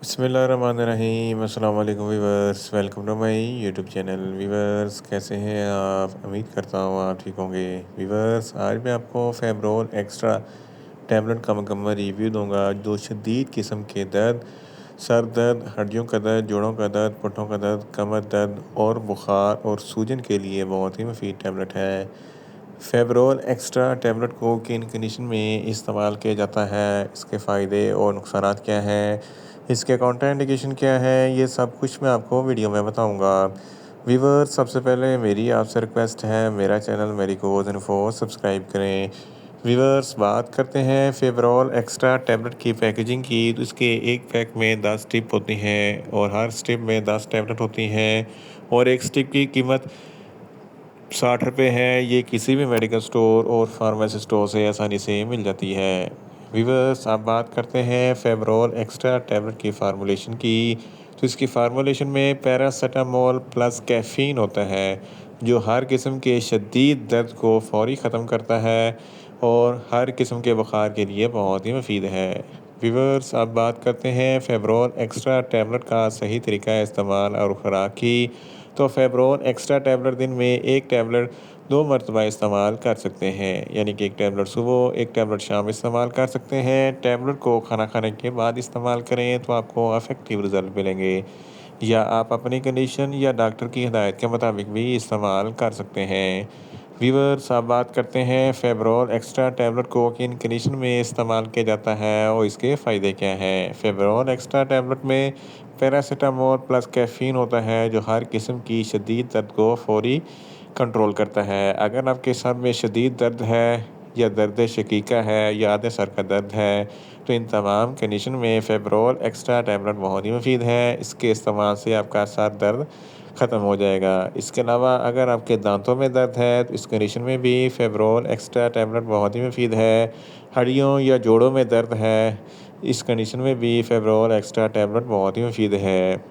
बिस्मिल्लाहिर्रहमानिर्रहीम अस्सलाम वालेकुम viewers, welcome to my YouTube channel. Viewers, कैसे हैं आप? उम्मीद करता हूँ आप ठीक होंगे। वीवर्स, आज मैं आपको फेब्रोल एक्स्ट्रा टैबलेट का मुकम्मल रिव्यू दूंगा जो शदीद किस्म के दर्द, सर दर्द, हड्डियों का दर्द, जोड़ों का दर्द, पुट्ठों का दर्द, कमर दर्द और बुखार और सूजन के लिए बहुत ही मुफीद टैबलेट है। फेब्रोल एक्स्ट्रा टैबलेट को किन कंडीशन में इस्तेमाल किया जाता है, इसके फ़ायदे और नुकसान क्या हैं, इसके काउंटर इंडिकेशन क्या है, ये सब कुछ मैं आपको वीडियो में बताऊंगा। व्यूअर्स, सबसे पहले मेरी आपसे रिक्वेस्ट है, मेरा चैनल मेडिकोज इन्फो सब्सक्राइब करें। व्यूअर्स, बात करते हैं फेब्रोल एक्स्ट्रा टैबलेट की पैकेजिंग की। तो इसके एक पैक में 10 स्ट्रिप होती हैं और हर स्ट्रिप में 10 टैबलेट होती हैं और एक स्ट्रिप की कीमत 60 रुपये है। ये किसी भी मेडिकल स्टोर और फार्मेसी स्टोर से आसानी से मिल जाती है। व्यूअर्स, आप बात करते हैं फेब्रोल एक्स्ट्रा टैबलेट की फार्मूलेशन की। तो इसकी फार्मूलेशन में पैरासीटामोल प्लस कैफ़ीन होता है जो हर किस्म के शदीद दर्द को फौरी ख़त्म करता है और हर किस्म के बुखार के लिए बहुत ही मुफीद है। व्यूअर्स, आप बात करते हैं फेब्रोल एक्स्ट्रा टैबलेट का सही तरीका इस्तेमाल और खुराक की। तो फेब्रोल एक्स्ट्रा टैबलेट दिन में एक टैबलेट 2 मरतबा इस्तेमाल कर सकते हैं, यानी कि एक टैबलेट सुबह, एक टैबलेट शाम इस्तेमाल कर सकते हैं। टैबलेट को खाना खाने के बाद इस्तेमाल करें तो आपको अफेक्टिव रिजल्ट मिलेंगे, या आप अपनी कंडीशन या डॉक्टर की हिदायत के मुताबिक भी इस्तेमाल कर सकते हैं। व्यूअर्स, आप बात करते हैं फेब्रोल एक्स्ट्रा टैबलेट को किन कंडीशन में इस्तेमाल किया जाता है और इसके फ़ायदे क्या हैं। फेब्रोल एक्स्ट्रा टैबलेट में पैरासीटामोल प्लस कैफ़ीन होता है जो हर किस्म की शदीद दर्द को फौरी कंट्रोल करता है। अगर आपके सर में शदीद दर्द है या दर्द शकीका है या आधे सर का दर्द है तो इन तमाम कंडीशन में फेब्रोल एक्स्ट्रा टैबलेट बहुत ही मुफीद है। इसके इस्तेमाल से आपका सर दर्द ख़त्म हो जाएगा। इसके अलावा अगर आपके दांतों में दर्द है तो इस कंडीशन में भी फेब्रोल एक्स्ट्रा टैबलेट बहुत ही मुफीद है। हड्डियों या जोड़ों में दर्द है, इस कंडीशन में भी फेब्रोल एक्स्ट्रा टैबलेट बहुत ही मुफीद है।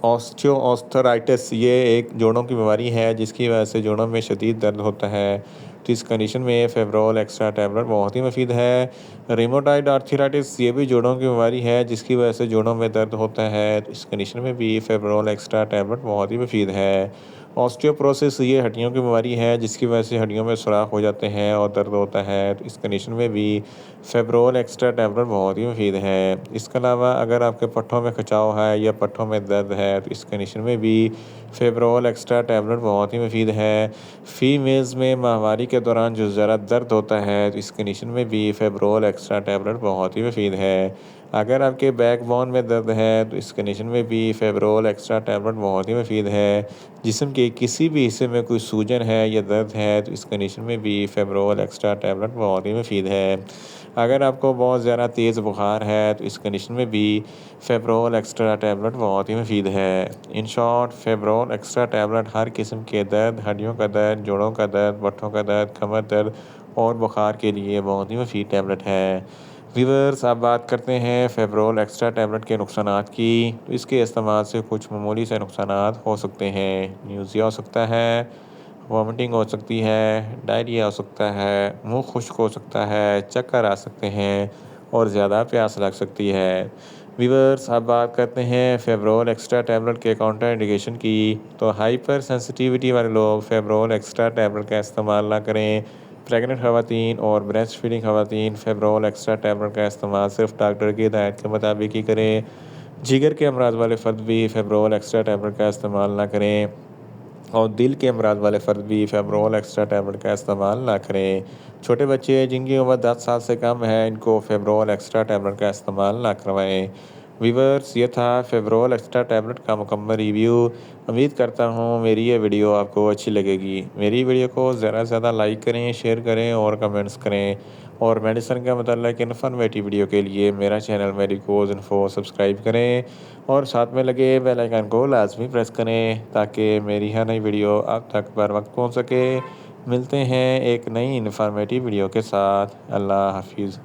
ऑस्टियोआर्थराइटिस, ये एक जोड़ों की बीमारी है जिसकी वजह से जोड़ों में शदीद दर्द होता है, तो इस कंडीशन में फेब्रोल एक्स्ट्रा टैबलेट बहुत ही मुफीद है। रिमोटाइड आर्थराइटिस, ये भी जोड़ों की बीमारी है जिसकी वजह से जोड़ों में दर्द होता है, तो इस कंडीशन में भी फेब्रोल एक्स्ट्रा टैबलेट बहुत ही मुफीद है। ऑस्टियोपोरोसिस, ये हड्डियों की बीमारी है जिसकी वजह से हड्डियों में सुराख हो जाते हैं और दर्द होता है, तो इस कंडीशन में भी फेब्रोल एक्स्ट्रा टैबलेट बहुत ही मुफीद है। इसके अलावा अगर आपके पट्ठों में खिंचाव है या पट्ठों में दर्द है तो इस कंडीशन में भी फेब्रोल एक्स्ट्रा टैबलेट बहुत ही मुफीद है। फीमेल्स में माहवारी के दौरान जो ज़रा दर्द होता है तो इस कंडीशन में भी फेब्रोल एक्स्ट्रा टैबलेट बहुत ही मुफीद है। अगर आपके बैकबोन में दर्द है तो इस कंडीशन में भी फेब्रोल एक्स्ट्रा टैबलेट बहुत ही मुफीद है। जिस्म के किसी भी हिस्से में कोई सूजन है या दर्द है तो इस कंडीशन में भी फेब्रोल एक्स्ट्रा टैबलेट बहुत ही मुफीद है। अगर आपको बहुत ज़्यादा तेज़ बुखार है तो इस कंडीशन में भी फेब्रोल एक्स्ट्रा टैबलेट बहुत ही मुफीद है। इन शॉर्ट, फेब्रोल एक्स्ट्रा टैबलेट हर किस्म के दर्द, हड्डियों का दर्द, जोड़ों का दर्द, पट्ठों का दर्द, कमर दर्द और बुखार के लिए बहुत ही मुफीद टैबलेट है। व्यूअर्स, आप बात करते हैं फेब्रोल एक्स्ट्रा टैबलेट के नुकसानात की। तो इसके इस्तेमाल से कुछ मामूली से नुकसानात हो सकते हैं। न्यूज़िया हो सकता है, वॉमिटिंग हो सकती है, डायरिया हो सकता है, मुंह खुश्क हो सकता है, चक्कर आ सकते हैं और ज़्यादा प्यास लग सकती है। व्यूअर्स, अब बात करते हैं फेब्रोल एक्स्ट्रा टैबलेट के काउंटर इंडिकेशन की। तो हाइपर सेंसिटिविटी वाले लोग फेब्रोल एक्स्ट्रा टैबलेट का इस्तेमाल ना करें। प्रेग्नेंट ख़वातीन और ब्रेस्ट फीडिंग ख़वातीन फेब्रोल एक्स्ट्रा टैबलेट का इस्तेमाल सिर्फ डॉक्टर की हिदायत के मुताबिक ही करें। जिगर के अमराज वाले फ़र्द भी फेब्रोल एक्स्ट्रा टैबलेट का इस्तेमाल ना करें और दिल के अमराज वाले फ़र्द भी फेब्रोल एक्स्ट्रा टैबलेट का इस्तेमाल ना करें। छोटे बच्चे जिनकी उम्र 10 साल से कम है, इनको फेब्रोल एक्स्ट्रा टैबलेट का इस्तेमाल ना करवाएं। व्यूअर्स, ये था फेब्रोल एक्स्ट्रा टैबलेट का मुकम्मल रिव्यू। उम्मीद करता हूँ मेरी ये वीडियो आपको अच्छी लगेगी। मेरी वीडियो को ज़्यादा से ज़्यादा लाइक करें, शेयर करें और कमेंट्स करें। और मेडिसिन के मतलब इन्फॉर्मेटिव वीडियो के लिए मेरा चैनल मेडिकोज इन्फो सब्सक्राइब करें और साथ में लगे बेल आइकन को लाजमी प्रेस करें ताकि मेरी हर नई वीडियो आप तक बर वक्त पहुँच सके। मिलते हैं एक नई इन्फॉर्मेटिव वीडियो के साथ। अल्लाह हाफिज़।